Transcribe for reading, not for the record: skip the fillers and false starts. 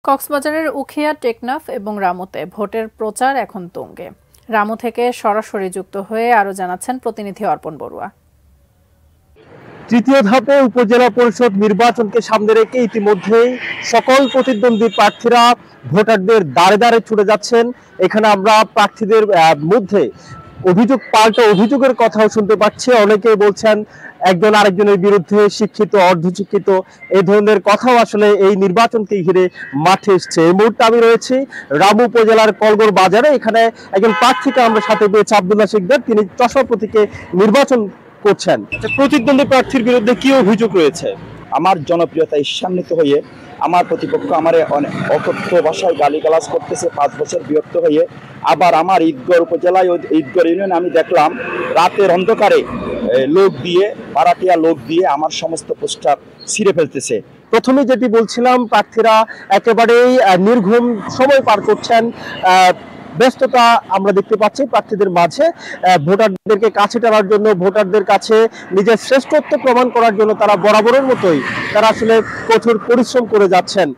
কক্সবাজারের উখিয়া, টেকনাফ এবং রামুতে ভোটের প্রচার এখন তুঙ্গে। রামু থেকে সরাসরি যুক্ত হয়ে আরো জানাচ্ছেন প্রতিনিধি অর্পণ বড়ুয়া। তৃতীয় ধাপে উপজেলা পরিষদ নির্বাচনকে সামনে রেখে ইতিমধ্যেই সকল প্রতিদ্বন্দ্বী প্রার্থীরা ভোটারদের দ্বারে দ্বারে ছুটে যাচ্ছেন। এখানে আমরা প্রার্থীদের মধ্যে অভিযোগ পাল্টা অভিযোগের কথাও শুনতে পাচ্ছি। অনেকেই বলছেন একজন আরেকজনের বিরুদ্ধে শিক্ষিত, অর্ধশিক্ষিত, এই ধরনের কথাও আসলে এই নির্বাচনকে ঘিরে মাঠে এসছে। এই মুহূর্তে আমি রয়েছি রামু উপজেলার কলগড় বাজারে। এখানে একজন প্রার্থীকে আমরা সাথে পেয়েছি, আব্দুল্লাহ শিকদার। তিনি চশমা প্রতীকে নির্বাচন করছেন। প্রতিদ্বন্দ্বী প্রার্থীর বিরুদ্ধে কি অভিযোগ রয়েছে? আমার জনপ্রিয়তা ঈর্ষান্বিত হয়ে আমার প্রতিপক্ষ আমার অনেক অকথ্য ভাষায় গালিগালাজ করতেছে, 5 বছর বিরক্ত হয়ে। আবার আমার ঈদগড় উপজেলায় ঈদগড় ইউনিয়নে আমি দেখলাম রাতের অন্ধকারে লোক দিয়ে, ভাড়াটিয়া লোক দিয়ে আমার সমস্ত পোস্টার ছিঁড়ে ফেলতেছে। প্রথমে যেটি বলছিলাম, প্রার্থীরা একেবারেই নির্ঘুম সময় পার করছেন। ব্যস্ততা আমরা দেখতে পাচ্ছি প্রার্থীদের মাঝে। ভোটারদেরকে কাছে টানার জন্য, ভোটারদের কাছে নিজের শ্রেষ্ঠত্ব প্রমাণ করার জন্য তারা বরাবরের মতোই তারা আসলে কঠোর পরিশ্রম করে যাচ্ছেন।